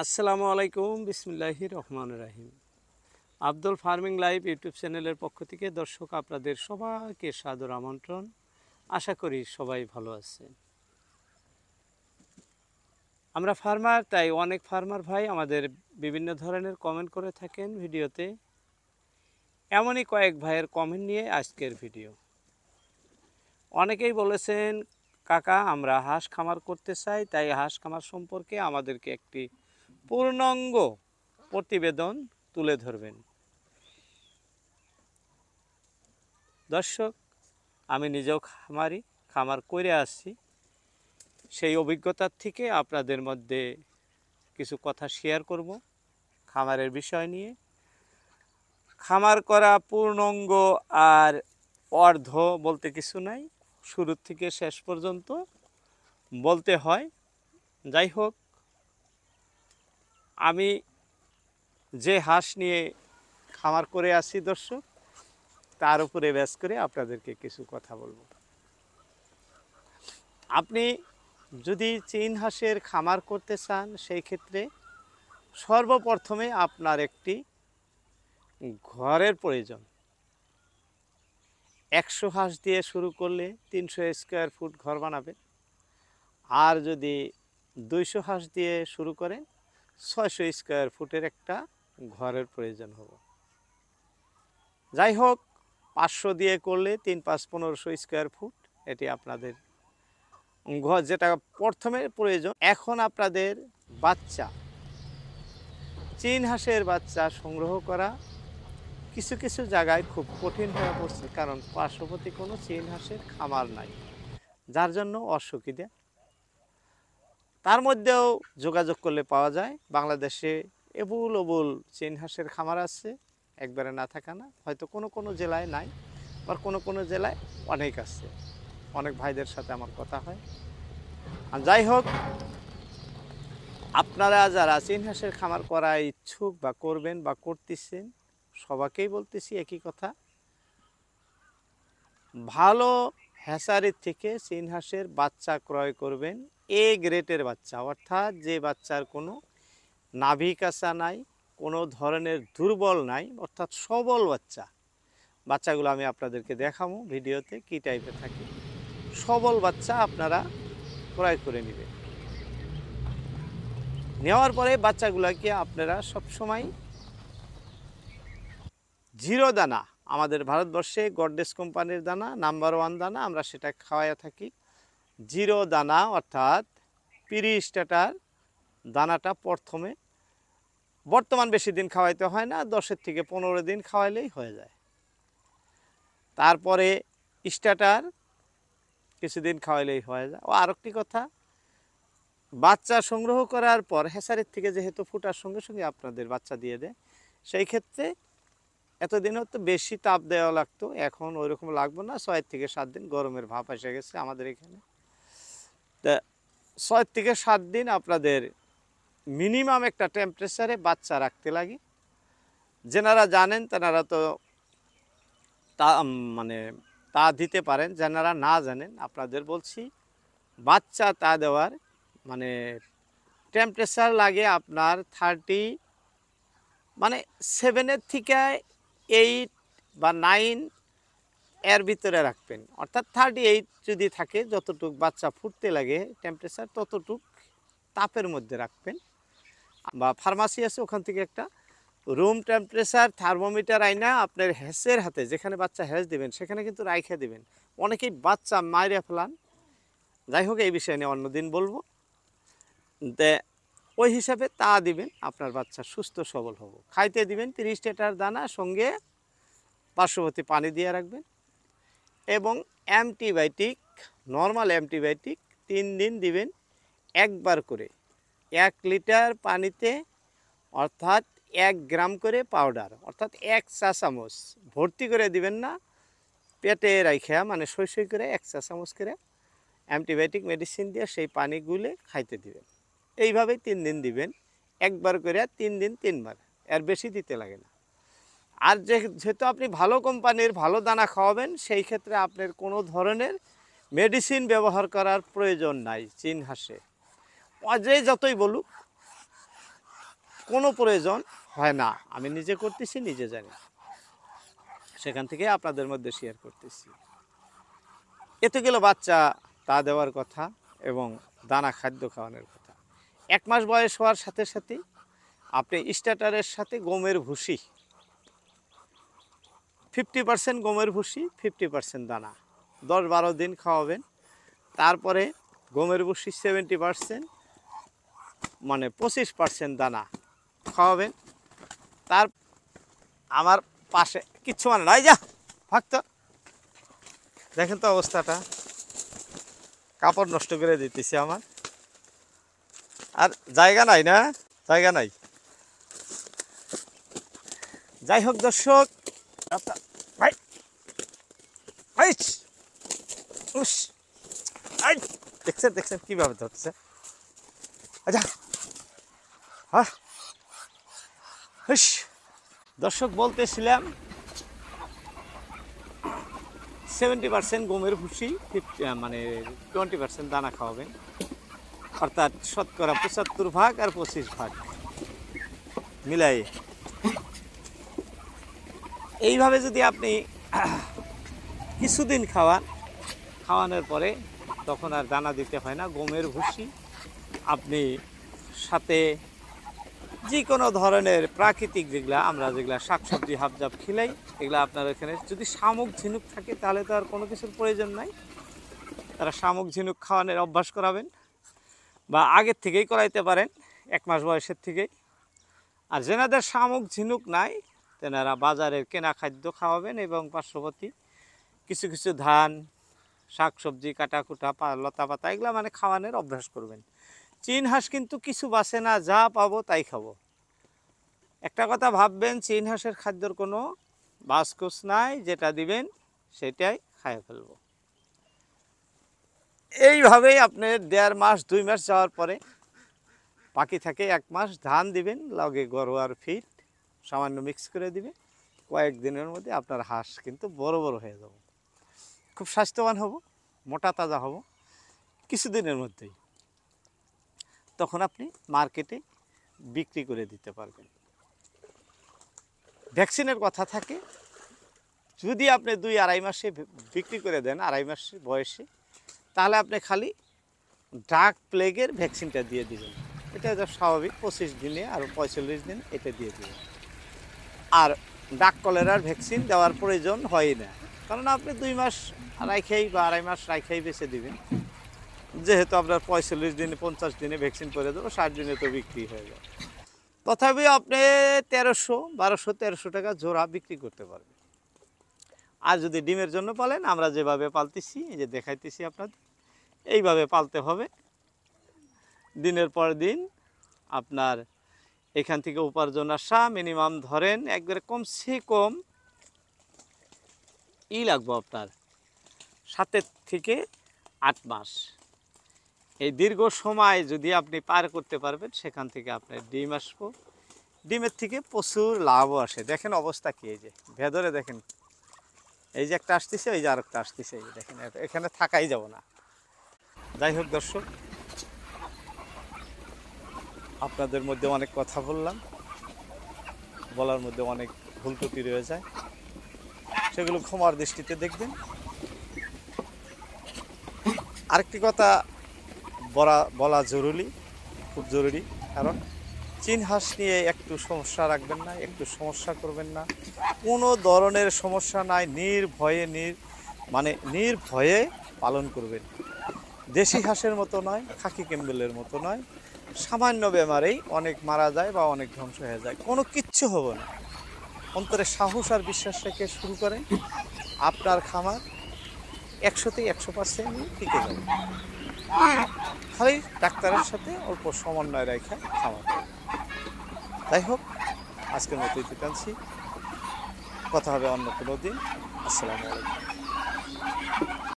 আসসালামু আলাইকুম বিসমিল্লাহির রহমানির রহিম। আব্দুল ফার্মিং লাইভ ইউটিউব চ্যানেলের পক্ষ থেকে দর্শক আপনাদের সবাইকে সাদর আমন্ত্রণ। আশা করি সবাই ভালো আছেন। আমরা ফার্মার, তাই অনেক ফার্মার ভাই আমাদের বিভিন্ন ধরনের কমেন্ট করে থাকেন ভিডিওতে। এমনই কয়েক ভাইয়ের কমেন্ট নিয়ে আজকের ভিডিও। অনেকেই বলেছেন, কাকা আমরা হাঁস খামার করতে চাই, তাই হাঁস খামার সম্পর্কে আমাদেরকে একটি পূর্ণাঙ্গ প্রতিবেদন তুলে ধরবেন। দর্শক, আমি নিজেও খামার করে আসছি। সেই অভিজ্ঞতার থেকে আপনাদের মধ্যে কিছু কথা শেয়ার করব খামারের বিষয় নিয়ে। খামার করা পূর্ণাঙ্গ আর অর্ধ বলতে কিছু নাই, শুরু থেকে শেষ পর্যন্ত বলতে হয়। যাই হোক, আমি যে হাঁস নিয়ে খামার করে আসি দর্শক, তার উপরে বেস করে আপনাদেরকে কিছু কথা বলবো। আপনি যদি চীন হাঁসের খামার করতে চান, সেই ক্ষেত্রে সর্বপ্রথমে আপনার একটি ঘরের প্রয়োজন। 100 হাঁস দিয়ে শুরু করলে 300 স্কোয়ার ফুট ঘর বানাবেন। আর যদি 200 হাঁস দিয়ে শুরু করেন, 600 স্কোয়ার ফুটের একটা ঘরের প্রয়োজন হবে। যাই হোক, 500 দিয়ে করলে 3-5-1500 স্কোয়ার ফুট, এটি আপনাদের ঘর, যেটা প্রথমে প্রয়োজন। এখন আপনাদের বাচ্চা, চীন হাঁসের বাচ্চা সংগ্রহ করা কিছু কিছু জায়গায় খুব কঠিন হয়ে পড়ছে, কারণ পার্শ্ববর্তী কোনো চীন হাঁসের খামার নাই, যার জন্য অসুবিধা। তার মধ্যেও যোগাযোগ করলে পাওয়া যায়। বাংলাদেশে এবুল অবুল চীন হাঁসের খামার আছে, একবারে না থাকা না। হয়তো কোনো কোনো জেলায় নাই, আবার কোনো কোনো জেলায় অনেক আছে। অনেক ভাইদের সাথে আমার কথা হয়। আর যাই হোক, আপনারা যারা চীন হাঁসের খামার করা ইচ্ছুক বা করবেন বা করতেছেন, সবাইকেই বলতেছি একই কথা। ভালো হ্যাচারির থেকে চীন হাঁসের বাচ্চা ক্রয় করবেন, এ গ্রেডের বাচ্চা, অর্থাৎ যে বাচ্চার কোনো নাভি কাঁচা নাই, কোনো ধরনের দুর্বল নাই, অর্থাৎ সবল বাচ্চা। বাচ্চাগুলো আমি আপনাদেরকে দেখাবো ভিডিওতে কী টাইপের থাকে। সবল বাচ্চা আপনারা ক্রয় করে নেবেন। নেওয়ার পরে বাচ্চাগুলোকে আপনারা সবসময় জিরো দানা, আমাদের ভারতবর্ষে গডরেজ কোম্পানির দানা নাম্বার 1 দানা, আমরা সেটা খাওয়াইয়া থাকি। জিরো দানা অর্থাৎ প্রি-স্টার্টার দানাটা প্রথমে, বর্তমান বেশি দিন খাওয়াইতে হয় না, 10 থেকে 15 দিন খাওয়াইলেই হয়ে যায়। তারপরে স্টার্টার কিছুদিন খাওয়াইলেই হয়ে যায়। ও আরেকটি কথা, বাচ্চা সংগ্রহ করার পর হ্যাচারির থেকে যেহেতু ফুটার সঙ্গে সঙ্গে আপনাদের বাচ্চা দিয়ে দেয়, সেই ক্ষেত্রে এতদিনও তো বেশি তাপ দেওয়া লাগতো, এখন ওই রকম লাগবে না। 6 থেকে 7 দিন গরমের ভাপ এসে গেছে আমাদের এখানে। তা 6 থেকে 7 দিন আপনাদের মিনিমাম একটা টেম্পারেচারে বাচ্চা রাখতে লাগে। যেনারা জানেন তেনারা তো তা মানে তা দিতে পারেন, যেনারা না জানেন আপনাদের বলছি, বাচ্চা তা দেওয়ার মানে টেম্পারেচার লাগে আপনার 7 থেকে 8 বা 9 এর ভিতরে রাখবেন। অর্থাৎ 38 যদি থাকে, যতটুক বাচ্চা ফুটতে লাগে টেম্পারেচার, ততটুক তাপের মধ্যে রাখবেন। বা ফার্মাসি আছে, ওখান থেকে একটা রুম টেম্পারেচার থার্মোমিটার আইনা আপনার হ্যাঁসের হাতে, যেখানে বাচ্চা হ্যাঁস দেবেন সেখানে কিন্তু রাইখে দেবেন। অনেকেই বাচ্চা মাইরে ফেলান। যাই হোক, এই বিষয় নিয়ে অন্যদিন বলবো। ওই হিসাবে তা দিবেন, আপনার বাচ্চা সুস্থ সবল হব। খাইতে দিবেন 30 লিটার দানা, সঙ্গে পার্শ্ববর্তী পানি দিয়ে রাখবেন। এবং অ্যান্টিবায়োটিক, নর্মাল অ্যান্টিবায়োটিক 3 দিন দিবেন একবার করে। 1 লিটার পানিতে অর্থাৎ 1 গ্রাম করে পাউডার, অর্থাৎ 1 চা চামচ ভর্তি করে দিবেন না, পেটে রাইখা মানে সই সই করে 1 চা চামচ করে অ্যান্টিবায়োটিক মেডিসিন দিয়ে সেই পানি গুলে খাইতে দিবেন। এইভাবেই 3 দিন দিবেন, একবার করে 3 দিন 3 বার, এর বেশি দিতে লাগে না। আর যেহেতু আপনি ভালো কোম্পানির ভালো দানা খাওয়াবেন, সেই ক্ষেত্রে আপনার কোনো ধরনের মেডিসিন ব্যবহার করার প্রয়োজন নাই চীন হাঁসে। যে যতই বলুক, কোনো প্রয়োজন হয় না। আমি নিজে করতেছি, নিজে জানি, সেখান থেকে আপনাদের মধ্যে শেয়ার করতেছি। এতে গেল বাচ্চা তা দেওয়ার কথা এবং দানা খাদ্য খাওয়ানোর কথা। 1 মাস বয়স হওয়ার সাথে সাথে আপনি স্টার্টারের সাথে গমের ভুসি 50% গমের ভুসি, 50% দানা 10-12 দিন খাওয়াবেন। তারপরে গমের ভুসি 70%, মানে 25% দানা খাওয়াবেন। তার আমার পাশে কিচ্ছু মানে নাই, যা ভাগতো, দেখেন তো অবস্থাটা, কাপড় নষ্ট করে দিতেছি আমার, আর জায়গা নাই, না জায়গা নাই। যাই হোক দর্শক, ভাই ভাই দেখছেন দেখছেন কীভাবে ধরছে। আচ্ছা হ্যাঁ দর্শক, বলতেছিলাম 70% গমের ভুসি, 20% দানা খাওয়াবেন, অর্থাৎ শতকরা 75 ভাগ আর 25 ভাগ মিলাই। এইভাবে যদি আপনি কিছুদিন খাওয়ানোর পরে তখন আর দানা দিতে হয় না। গমের ভুসি আপনি সাথে যে কোনো ধরনের প্রাকৃতিক যেগুলা শাকসবজি হাবজাব খিলাই, এগুলা আপনার এখানে যদি শামুক ঝিনুক থাকে তাহলে তো আর কোনো কিছুর প্রয়োজন নাই। তারা শামুক ঝিনুক খাওয়ানোর অভ্যাস করাবেন, বা আগের থেকেই করাইতে পারেন, 1 মাস বয়সের থেকেই। আর যেনাদের শামুক ঝিনুক নাই তেনারা বাজারের কেনা খাদ্য খাওয়াবেন এবং পার্শ্ববর্তী কিছু কিছু ধান, শাকসবজি, কাটাকুটা, লতা পাতা এগুলা মানে খাওয়ানোর অভ্যাস করবেন। চীন হাঁস কিন্তু কিছু বাঁচে না, যা পাবো তাই খাবো। একটা কথা ভাববেন, চীন হাঁসের খাদ্যর কোনো বাসকুস নাই, যেটা দিবেন সেটাই খাইয়ে ফেলবো। এইভাবেই আপনি 1.5 মাস 2 মাস যাওয়ার পরে বাকি থাকে 1 মাস, ধান দিবেন, লগে গরুয়ার ফিড সামান্য মিক্স করে দিবেন। কয়েকদিনের মধ্যে আপনার হাঁস কিন্তু বড় বড় হয়ে যাব, খুব স্বাস্থ্যবান হব, মোটা তাজা হব কিছুদিনের মধ্যেই। তখন আপনি মার্কেটে বিক্রি করে দিতে পারবেন। ভ্যাকসিনের কথা থাকে, যদি আপনি 2-2.5 মাসে বিক্রি করে দেন, 2.5 মাস বয়সে, তাহলে আপনি খালি ডাক প্লেগের ভ্যাকসিনটা দিয়ে দিবেন। এটা যা স্বাভাবিক, 25 দিনে আর 45 দিন এটা দিয়ে দিবেন। আর ডাক কলেরার ভ্যাকসিন দেওয়ার প্রয়োজন হয় না, কারণ আপনি 2 মাস রাইখেই বা 2.5 মাস রাইখেই বেঁচে দিবেন। যেহেতু আপনার 45 দিনে 50 দিনে ভ্যাকসিন করে দেবো, 60 দিনে তো বিক্রি হয়ে যাবে। তথাপি আপনি 1200-1300 টাকা জোড়া বিক্রি করতে পারবেন। আর যদি ডিমের জন্য পালেন, আমরা যেভাবে পালতেছি, এই যে দেখাইতেছি আপনাদের, এইভাবে পালতে হবে। দিনের পর দিন আপনার এখান থেকে উপার্জন আসা মিনিমাম ধরেন একবারে কমসে কম লাগবো আপনার 7 থেকে 8 মাস। এই দীর্ঘ সময় যদি আপনি পার করতে পারবেন, সেখান থেকে আপনার ডিম আসবো, ডিমের থেকে প্রচুর লাভও আসে। দেখেন অবস্থা কি, এই যে ভেতরে দেখেন, এই যে একটা আসতেছে, এই যে আরেকটা আসতেছে, এই যে দেখেন, এখানে থাকাই যাব না। যাই হোক দর্শক, আপনাদের মধ্যে অনেক কথা বললাম, বলার মধ্যে অনেক ভুল ত্রুটি রয়ে যায়, সেগুলো ক্ষমার দৃষ্টিতে দেখবেন। আরেকটি কথা বলা জরুরি, খুব জরুরি, কারণ চীন হাঁস নিয়ে একটু সমস্যা রাখবেন না, একটু সমস্যা করবেন না, কোনো ধরনের সমস্যা নাই, নির্ভয়ে পালন করবেন। দেশি হাঁসের মতো নয়, খাকি ক্যাম্বেলের মতো নয়, সামান্য বেমারেই অনেক মারা যায় বা অনেক ধ্বংস হয়ে যায়, কোনো কিচ্ছু হবে না। অন্তরে সাহস আর বিশ্বাস রেখে শুরু করেন, আপনার খামার 100% টিকে যাবে। খালি ডাক্তারের সাথে অল্প সমন্বয় রেখে খামার। যাই হোক, আজকের মতো টানছি, কথা হবে অন্য কোনো দিন। আসসালামু আলাইকুম।